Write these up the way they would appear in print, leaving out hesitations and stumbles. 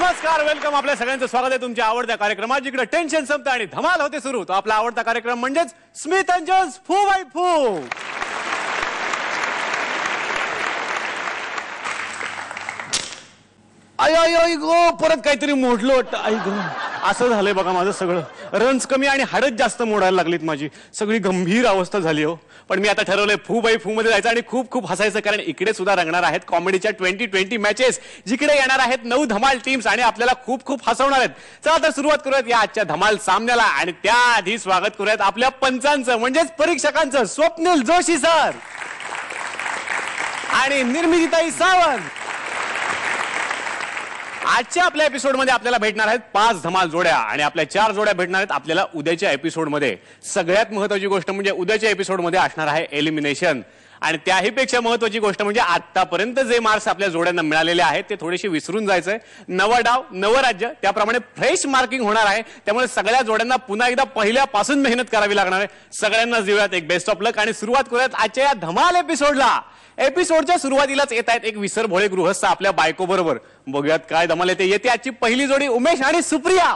नमस्कार, वेलकम. आपल्या सगळ्यांचं स्वागत आहे तुमच्या आवडत्या कार्यक्रमात, जिकडे टेन्शन संपतं आणि धमाल होते सुरू. तो आपला आवडता कार्यक्रम म्हणजेच Smith and Jones Fu Bai Fu. आई गो, परत काहीतरी मोडलं वाटतं. आई गो, असं झालंय बघा माझं सगळं. रन्स कमी आणि हाडच जास्त मोडायला लागलीत माझी. सगळी गंभीर अवस्था झाली हो. पण मी आता ठरवलंय फू बाय फू मध्ये जायचं आणि खूप खूप हसायचं, कारण इकडे सुद्धा रंगणार आहेत कॉमेडीच्या 2020 मॅचेस, जिकडे येणार आहेत 9 धमाल टीम्स आणि आपल्याला खूप खूप हसवणार आहेत. चला तर सुरुवात करूयात या आजच्या धमाल सामन्याला. आणि त्याआधी स्वागत करूयात आपल्या पंचांचं म्हणजेच परीक्षकांचं. स्वप्नील जोशी सर आणि निर्मितीताई सावंत. आजच्या आपल्या एपिसोडमध्ये आपल्याला भेटणार आहेत 5 धमाल जोड्या आणि आपल्या 4 जोड्या भेटणार आहेत आपल्याला उद्याच्या एपिसोडमध्ये. सगळ्यात महत्वाची गोष्ट म्हणजे उद्याच्या एपिसोडमध्ये असणार आहे एलिमिनेशन. आणि त्याही पेक्षा महत्वाची गोष्ट म्हणजे आतापर्यंत जे मार्क्स आपल्या जोड्यांना मिळालेले आहेत ते थोडेसे विसरून जायचंय. नवा डाव नवं राज्य, त्याप्रमाणे फ्रेश मार्किंग होणार आहे. त्यामुळे सगळ्या जोड्यांना पुन्हा एकदा पहिल्यापासून मेहनत करावी लागणार आहे. सगळ्यांना देऊयात एक बेस्ट ऑफ लक आणि सुरुवात करूयात आजच्या या धमाल एपिसोडला. एपिसोडच्या सुरुवातीलाच येत आहेत एक विसरभोळे गृहस्थ आपल्या बायको बरोबर. बघूयात काय धमाल येते. येते आजची पहिली जोडी उमेश आणि सुप्रिया.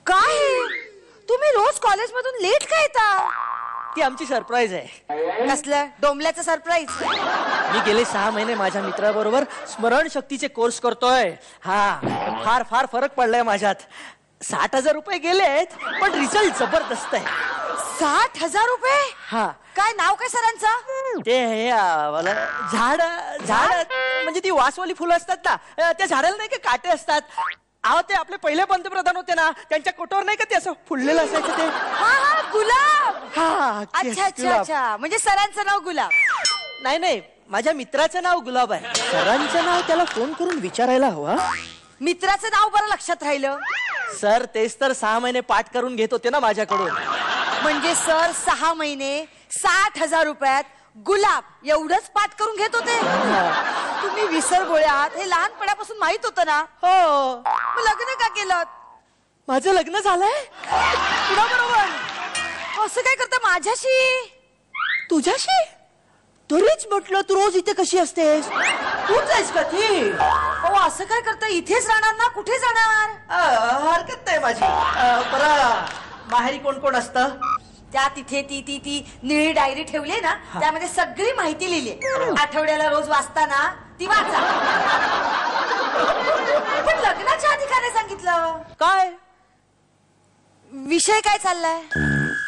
काय तुम्ही रोज कॉलेज मधून लेट काय येता? ती आमची सरप्राईज आहे. कसलं डोंबल्याचं सरप्राईज? मी गेले 6 महिने माझ्या मित्राबरोबर स्मरण शक्तीचे कोर्स करतोय. हा, फार फार फरक पडलाय माझ्यात. 60,000 रुपये गेलेत, पण रिझल्ट जबरदस्त आहे. 60,000 रुपये? हा. काय नाव काय सरांचं? ते हे झाड झाड म्हणजे ती वासवाली फुलं असतात ना, त्या झाडाला नाही का काटे असतात. अहो, ते आपले पहिले पंतप्रधान होते ना, त्यांच्या कोटावर नाही का ते असं फुललेलं असायचं ते. हा, गुलाब. हा, अच्छा अच्छा अच्छा, म्हणजे सरांचं नाव गुलाब? नाही नाही, माझ्या मित्राचं नाव गुलाब आहे. सरांचं नाव त्याला फोन करून विचारायला हवं. मित्राचं नाव बरं लक्षात राहिलं. सर तेच तर 6 महिने पाठ करून घेत होते ना माझ्याकडून. म्हणजे सर 6 महिने 60,000 रुपयात गुलाब एवढंच पाठ करून घेत होते? तुम्ही विसरभोळे आहात हे लहानपणापासून माहित होतं ना? हो. मग लग्न का केलं? माझं लग्न झालंय बरोबर. असं काय करता माझ्याशी? तुझ्याशी? तरीच म्हटलं तू रोज इथे कशी असतेस? तूच आहेस का ती? हो, असं काय करता? इथेच राहणार ना? कुठे जाणार? हरकत नाही माझी. बरं, माहेरी कोण कोण असतं? त्या तिथे ती निळी डायरी ठेवली ना, त्यामध्ये सगळी माहिती लिहिली. आठवड्याला रोज वाचताना ती वाचा. पण लग्नाच्या आधी काय सांगितलं? काय विषय काय चाललाय?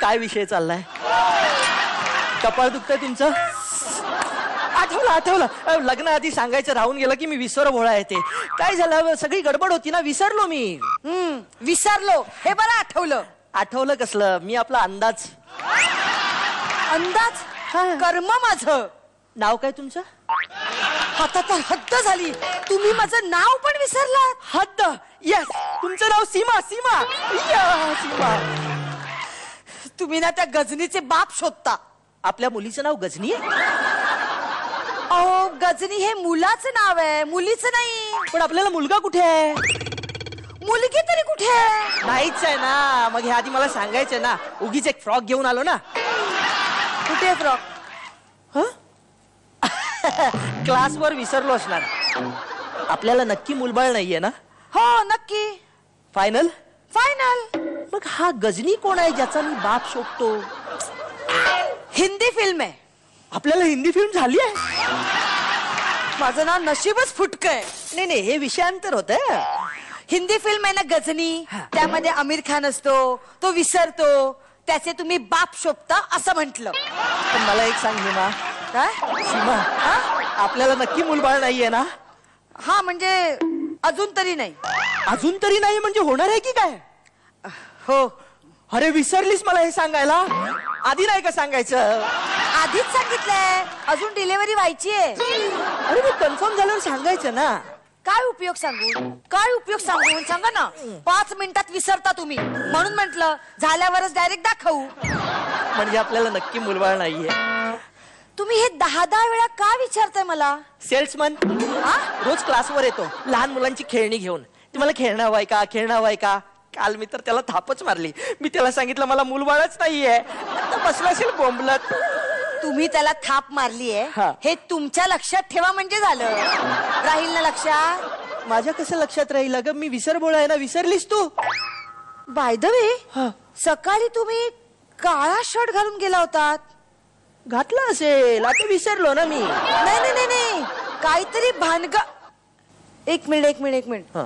काय विषय चाललाय? कपाळ दुखतंय तुमचं? आठवलं. लग्न आधी सांगायचं राहून गेलं की मी विसरभोळा येते. काय झालं, सगळी गडबड होती ना, विसरलो मी. विसरलो हे बरं आठवलं. आठवलं कसलं? मी आपला अंदाज कर्म माझं. नाव काय तुमचं? आता तर हद्द झाली. तुम्ही माझं नाव पण विसरलात. हद्द? यस, तुमचं नाव सीमा. सीमा. तुम्ही ना त्या गजनीचे बाप शोधता. आपल्या मुलीचं नाव गजनी आहे? अहो, गजनी हे मुलाचं नाव आहे, मुलीचं नाही. पण आपल्याला मुलगा कुठे आहे? मुलगी तरी कुठे आहे? नाहीच आहे ना. मग हे आधी मला सांगायचं ना. उगीच एक फ्रॉक घेऊन आलो ना. कुठे फ्रॉक? क्लासवर विसरलो असणार. आपल्याला नक्की मुलबाळ नाहीये ना? हो, नक्की. फायनल? फायनल. मग हा गजनी कोण आहे ज्याचा मी बाप शोधतो? हिंदी फिल्म आहे. आपल्याला हिंदी फिल्म झाली आहे? माझं नाव नशीबच फुटकय. नाही, हे विषयांतर होत. हिंदी फिल्म आहे ना गजनी, त्यामध्ये आमिर खान असतो. तो विसरतो, त्याचे तुम्ही बाप शोधता असं म्हंटल. पण मला एक सांग सीमा. काय? सीमा, आपल्याला नक्की मुलबाळ नाहीये ना? हा, म्हणजे अजून तरी नाही. अजून तरी नाही म्हणजे होणार आहे की काय? हो. अरे विसरलीस मला हे सांगायला? आधी नाही का सांगायचं? आधीच सांगितलंय, अजून डिलिव्हरी व्हायची आहे. अरे मी कन्फर्म झाल्यावर सांगायचं ना. काय उपयोग सांगून सांगा ना. 5 मिनिटात विसरता तुम्ही, म्हणून म्हंटल झाल्यावरच डायरेक्ट दाखवू. म्हणजे आपल्याला नक्की मुलबाळ नाहीये. तुम्ही हे 10 वेळा का विचारताय मला? सेल्समन रोज क्लासवर येतो लहान मुलांची खेळणी घेऊन. ती मला खेळणं हवंय का, खेळणं हवंय का. काल मी तर त्याला थापच मारली. मी त्याला सांगितलं मला मूलबाळच नाहीये. आता बसला असेल बोंबलत. तुम्ही त्याला थाप मारलीये हा. हे तुमच्या लक्षात ठेवा म्हणजे झालं. राहील ना लक्षात. माझ्या कसं लक्षात राहील अगं, मी विसरबोळा आहे ना. विसरलीस तू? बाय द वे हा. सकाळी तुम्ही काळा शर्ट घालून गेला होतात. घातला असेल, आता विसरलो ना मी. नाही नाही नाही नाही काहीतरी भानग. एक मिनिट हा.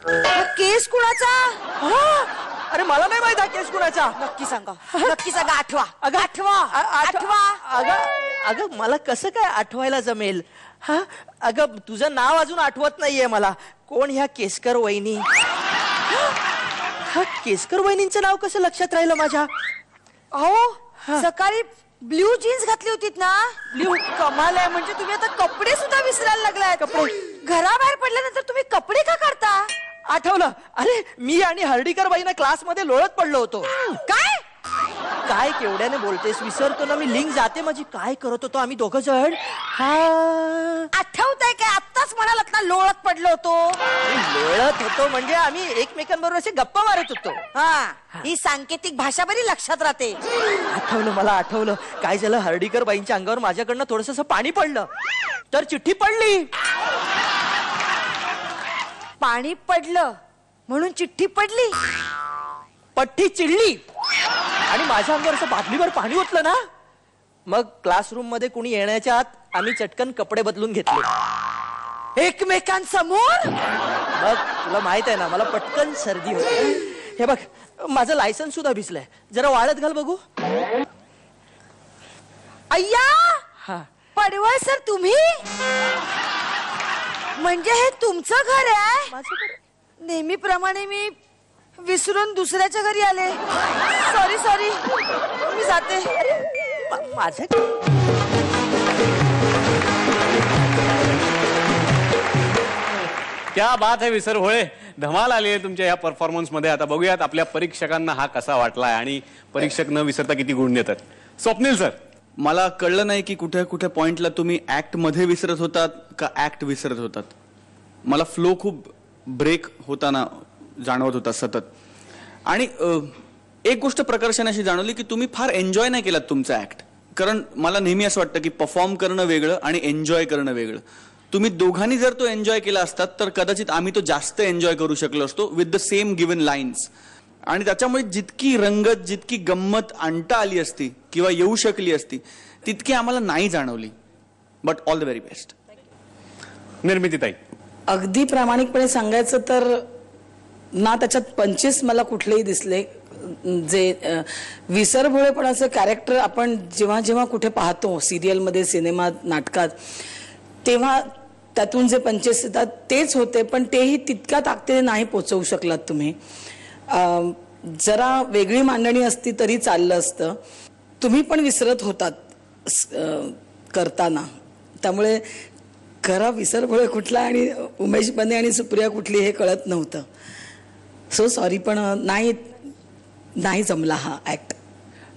हा केस कुणाचा? हा? अरे मला नाही माहित हा केस कुणाचा. नक्की सांगा, नक्की सांगा. आठवा अगं, आठवा आठवा. अगं मला कसं काय आठवायला जमेल. हा अगं तुझं नाव अजून आठवत नाहीये मला. कोण ह्या केसकर वहिनी? हा केसकर वहिनींचं नाव कसं लक्षात राहिलं माझ्या? अहो सकाळी ब्ल्यू जीन्स घातली होतीत ना. ब्ल्यू? कमाल आहे. म्हणजे तुम्ही आता कपडे सुद्धा विसरायला लागलाय. कपडे? घराबाहेर पडल्यानंतर तुम्ही कपडे का काढता? आठवलं. अरे मी आणि हर्डीकर बाईना क्लासमध्ये लोळत पडलो होतो. काय काय केवढ्याने बोलतेस? विसरतो ना मी. लिंक जाते माझी. काय करत होतो आम्ही दोघं जण? हा आठवतंय काय? आत्ताच म्हणालात ना लोळत पडलो होतो. लोळत होतो म्हणजे आम्ही एकमेकांबरोबर असे गप्पा मारत होतो. हा ही सांकेतिक भाषा बरी लक्षात राहते. आठवलं, मला आठवलं. काय झालं, हर्डीकर बाईंच्या अंगावर माझ्याकडनं थोडस पाणी पडलं तर चिठ्ठी पडली. पाणी पडलं म्हणून चिठ्ठी पडली. पट्टी चिडली आणि माझ्या अंगावर असं बाटलीवर पाणी ओतलं ना. मग क्लासरूम मध्ये कुणी येण्याच्या आत आम्ही चटकन कपडे बदलून घेतले एकमेकांसमोर. मग तुला माहित आहे ना मला पटकन सर्दी होती. हे बघ माझं लायसन्स सुद्धा भिजलंय. जरा वाळत घाल बघू. अय्या हा. पडवळ सर तुम्ही म्हणजे हे तुमचं घर आहे? माझं घर? नेहमीप्रमाणे मी विसरून दुसऱ्याच्या घरी आले. सॉरी मी जाते. माझं क्या बात है विसर होळे. धमाल आली आहे तुमच्या या परफॉर्मन्स मध्ये. आता बघूयात आपल्या परीक्षकांना हा कसा वाटलाय आणि परीक्षक न विसरता किती गुण देतात. स्वप्नील सर, मला कळलं नाही की कुठे कुठे पॉइंटला तुम्ही ऍक्ट मध्ये विसरत होतात का ऍक्ट विसरत होतात. मला फ्लो खूप ब्रेक होताना जाणवत होता सतत. आणि एक गोष्ट प्रकर्षाने जाणवली की तुम्ही फार एन्जॉय नाही केलात तुमचा ऍक्ट. कारण मला नेहमी असं वाटतं की परफॉर्म करणं वेगळं आणि एन्जॉय करणं वेगळं. तुम्ही दोघांनी जर तो एन्जॉय केला असतात तर कदाचित आम्ही तो जास्त एन्जॉय करू शकलो असतो with the same given lines. आणि त्याच्यामुळे जितकी रंगत, जितकी गंमत आणता आली असती किंवा येऊ शकली असती तितकी आम्हाला नाही जाणवली. But all the very best. निर्मितीताई, अगदी प्रामाणिकपणे सांगायचं तर ना त्याच्यात पंचवीस मला कुठलेही दिसले. जे विसरभोळेपणाचं कॅरेक्टर आपण जेव्हा जेव्हा कुठे पाहतो सिरियलमध्ये, सिनेमात, नाटकात, तेव्हा त्यातून जे पंचवीस येतात तेच होते. पण तेही तितक्या ताकदीने नाही पोचवू शकलात तुम्ही. जरा वेगळी मांडणी असती तरी चाललं असतं. तुम्ही पण विसरत होतात करताना. त्यामुळे खरा विसरभोळे कुठला आणि उमेश बने आणि सुप्रिया कुठली हे कळत नव्हतं. सो सॉरी, पण नाही जमला हा ऍक्ट.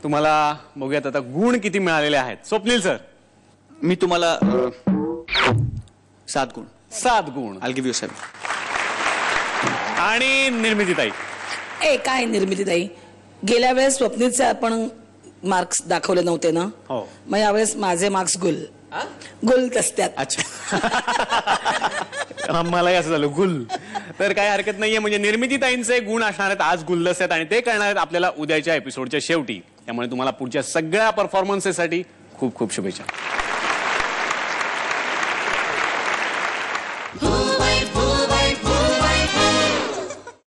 तुम्हाला बघूयात आता गुण किती मिळालेले आहेत. स्वप्नील सर, मी तुम्हाला 7 गुण. 7 गुण. I give you 7. आणि निर्मितीताई, काय निर्मितीताई, गेल्या वेळेस स्वप्नीलचे आपण मार्क्स दाखवले नव्हते ना. हो. मग यावेळेस माझे मार्क्स गुल कसत्यात. अच्छा. आम्हालाही असं झालं गुल. तर काही हरकत नाहीये. म्हणजे निर्मितीताईंचे गुण असणार आहेत आज गुलदस्त आहेत आणि ते कळणार आहेत आपल्याला उद्याच्या एपिसोडच्या शेवटी. त्यामुळे तुम्हाला पुढच्या सगळ्या परफॉर्मन्सेससाठी खूप खूप शुभेच्छा.